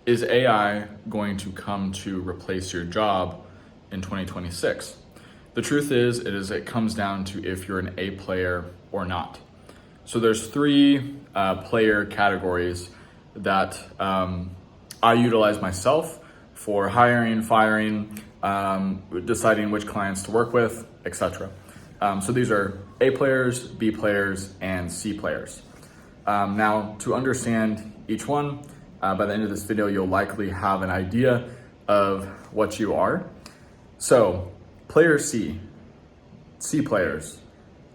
Is AI going to come to replace your job in 2026? The truth is, it comes down to if you're an A player or not. So there's three player categories that I utilize myself for hiring, firing, deciding which clients to work with, etc. So these are A players, B players, and C players. Now, to understand each one, by the end of this video, you'll likely have an idea of what you are. So, player C players,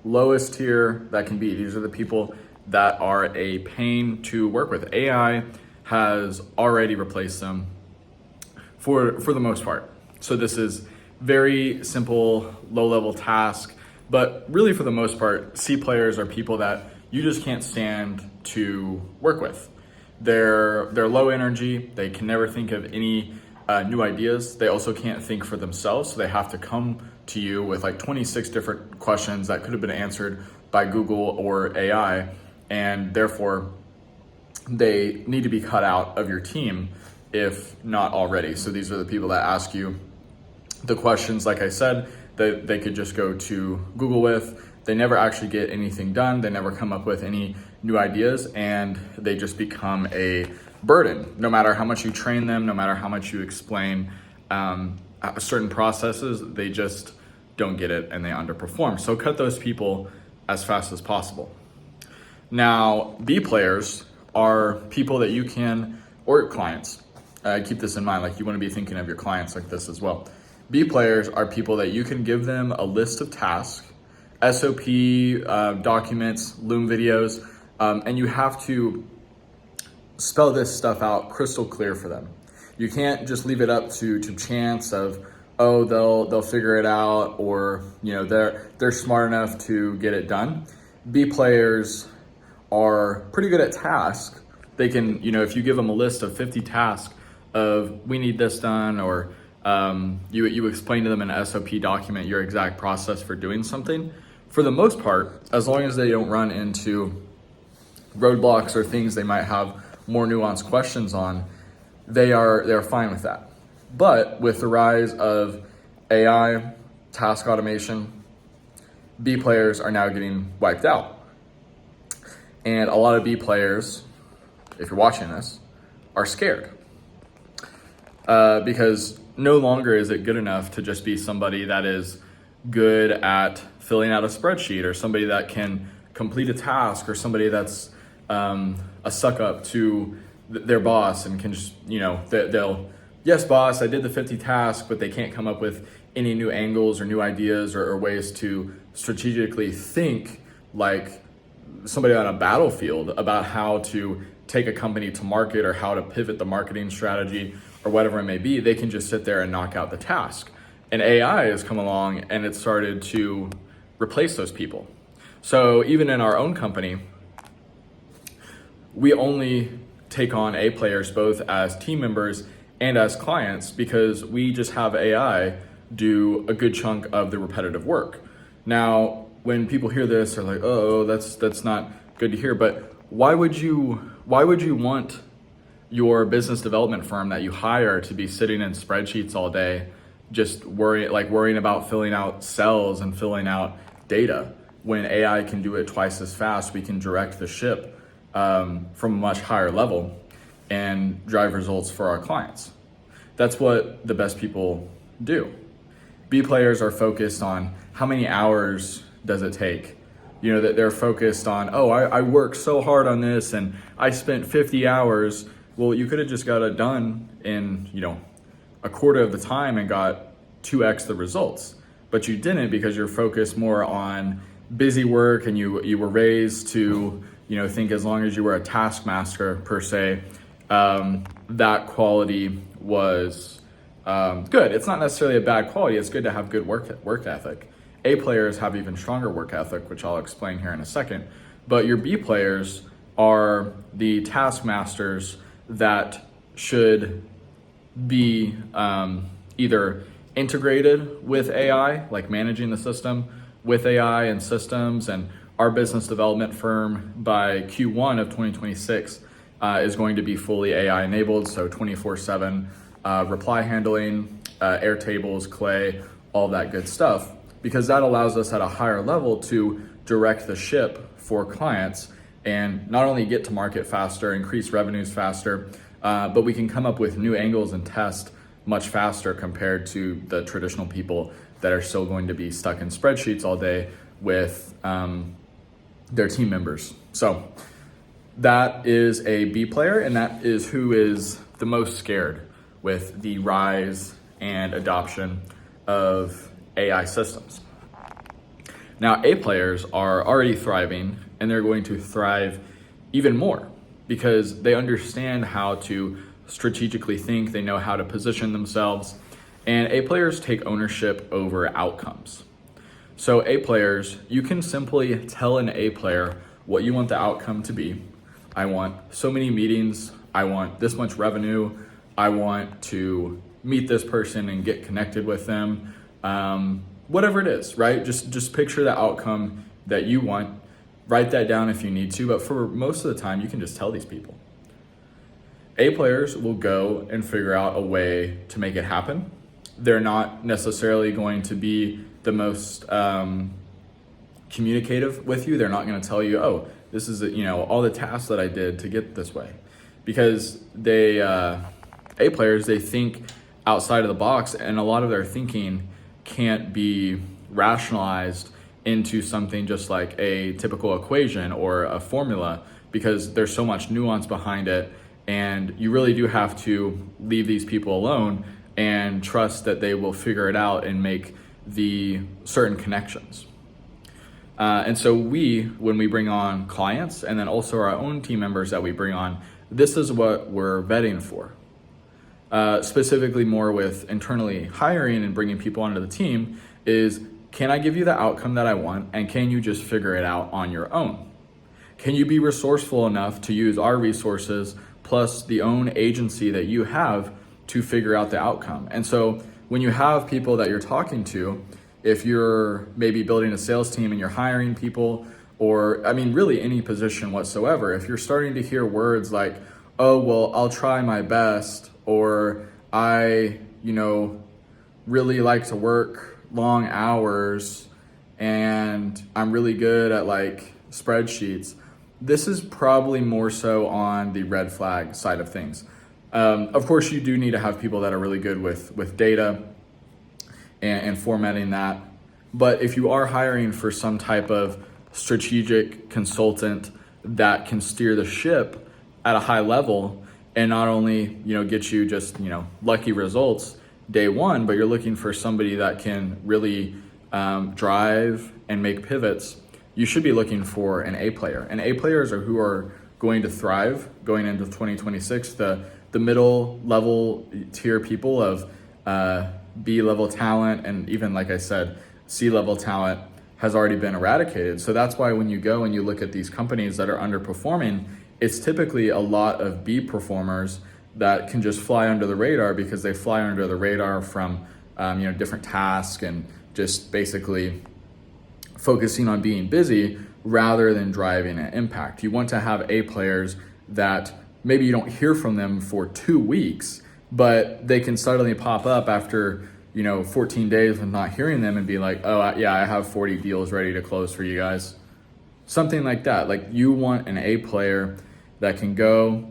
lowest tier that can be. These are the people that are a pain to work with. AI has already replaced them for the most part. So this is very simple, low-level task, but really for the most part, C players are people that you just can't stand to work with. They're low energy. They can never think of any new ideas. They also can't think for themselves, so they have to come to you with like 26 different questions that could have been answered by Google or AI, and therefore they need to be cut out of your team if not already. So these are the people that ask you the questions, like I said, that they could just go to Google with. They never actually get anything done. They never come up with any new ideas, and they just become a burden. No matter how much you train them, no matter how much you explain certain processes, they just don't get it and they underperform. So cut those people as fast as possible. Now, B players are people that you can, or clients, keep this in mind, like you want to be thinking of your clients like this as well. B players are people that you can give them a list of tasks, SOP documents, Loom videos, and you have to spell this stuff out crystal clear for them. You can't just leave it up to chance of, oh, they'll figure it out, or they're smart enough to get it done. B players are pretty good at tasks. They can, if you give them a list of 50 tasks of we need this done, or you explain to them in an SOP document your exact process for doing something, for the most part, as long as they don't run into roadblocks or things they might have more nuanced questions on, they're fine with that. But with the rise of AI, task automation, B players are now getting wiped out. And a lot of B players, if you're watching this, are scared. Because no longer is it good enough to just be somebody that is good at filling out a spreadsheet, or somebody that can complete a task, or somebody that's a suck up to their boss and can just, they'll, yes, boss, I did the 50 tasks, but they can't come up with any new angles or new ideas or ways to strategically think like somebody on a battlefield about how to take a company to market, or how to pivot the marketing strategy, or whatever it may be. They can just sit there and knock out the task. And AI has come along and it started to replace those people. So even in our own company, we only take on A players both as team members and as clients, because we just have AI do a good chunk of the repetitive work. Now, when people hear this, they're like, oh, that's not good to hear. But why would you want your business development firm that you hire to be sitting in spreadsheets all day, just worrying about filling out cells and filling out data, when AI can do it twice as fast? We can direct the ship from a much higher level and drive results for our clients. That's what the best people do. B players are focused on how many hours does it take. That they're focused on, oh, I worked so hard on this and I spent 50 hours. Well, you could have just got it done in, a quarter of the time and got 2x the results. But you didn't, because you're focused more on busy work, and you were raised to, think as long as you were a taskmaster per se, that quality was good. It's not necessarily a bad quality. It's good to have good work ethic. A players have even stronger work ethic, which I'll explain here in a second. But your B players are the taskmasters that should be either integrated with AI, like managing the system with AI and systems. And our business development firm, by Q1 of 2026, is going to be fully AI enabled, so 24/7 reply handling, Airtables, Clay, all that good stuff, because that allows us at a higher level to direct the ship for clients and not only get to market faster, increase revenues faster, but we can come up with new angles and test much faster compared to the traditional people that are still going to be stuck in spreadsheets all day with their team members. So that is a B player, and that is who is the most scared with the rise and adoption of AI systems. Now, A players are already thriving, and they're going to thrive even more because they understand how to strategically think, they know how to position themselves, and A players take ownership over outcomes. So A players, you can simply tell an A player what you want the outcome to be. I want so many meetings, I want this much revenue, I want to meet this person and get connected with them. Whatever it is, right? Just picture the outcome that you want. Write that down if you need to, but for most of the time, you can just tell these people. A players will go and figure out a way to make it happen. They're not necessarily going to be the most communicative with you. They're not going to tell you, oh, this is all the tasks that I did to get this way, because they A players, they think outside of the box, and a lot of their thinking can't be rationalized into something just like a typical equation or a formula, because there's so much nuance behind it, and you really do have to leave these people alone and trust that they will figure it out and make the certain connections. And so when we bring on clients, and then also our own team members that we bring on, this is what we're vetting for. Specifically more with internally hiring and bringing people onto the team is, can I give you the outcome that I want, and can you just figure it out on your own? Can you be resourceful enough to use our resources plus the own agency that you have to figure out the outcome? And so when you have people that you're talking to, if you're maybe building a sales team and you're hiring people, or really any position whatsoever, if you're starting to hear words like, oh, well, I'll try my best, or I, really like to work long hours and I'm really good at spreadsheets, this is probably more so on the red flag side of things. Of course, you do need to have people that are really good with data and formatting that. But if you are hiring for some type of strategic consultant that can steer the ship at a high level, and not only get you just lucky results day one, but you're looking for somebody that can really drive and make pivots, you should be looking for an A player. And A players are who are going to thrive going into 2026. The middle level tier people of B level talent, and even like I said, C level talent has already been eradicated. So that's why when you go and you look at these companies that are underperforming, it's typically a lot of B performers that can just fly under the radar, because they fly under the radar from different tasks and just basically focusing on being busy rather than driving an impact. You want to have A players that maybe you don't hear from them for 2 weeks, but they can suddenly pop up after 14 days of not hearing them and be like, oh yeah, I have 40 deals ready to close for you guys. Something like that. You want an A player that can go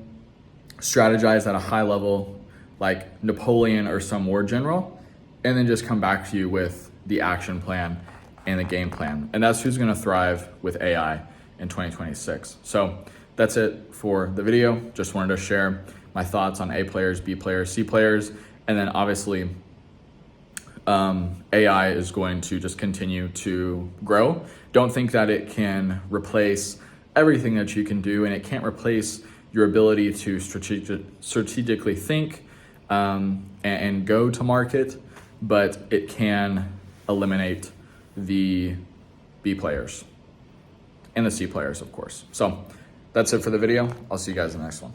strategize at a high level, like Napoleon or some war general, and then just come back to you with the action plan and the game plan. And that's who's gonna thrive with AI in 2026. So that's it for the video. Just wanted to share my thoughts on A players, B players, C players, and then obviously AI is going to just continue to grow. Don't think that it can replace everything that you can do, and it can't replace your ability to strategically think and go to market, but it can eliminate the B players and the C players, of course. So that's it for the video. I'll see you guys in the next one.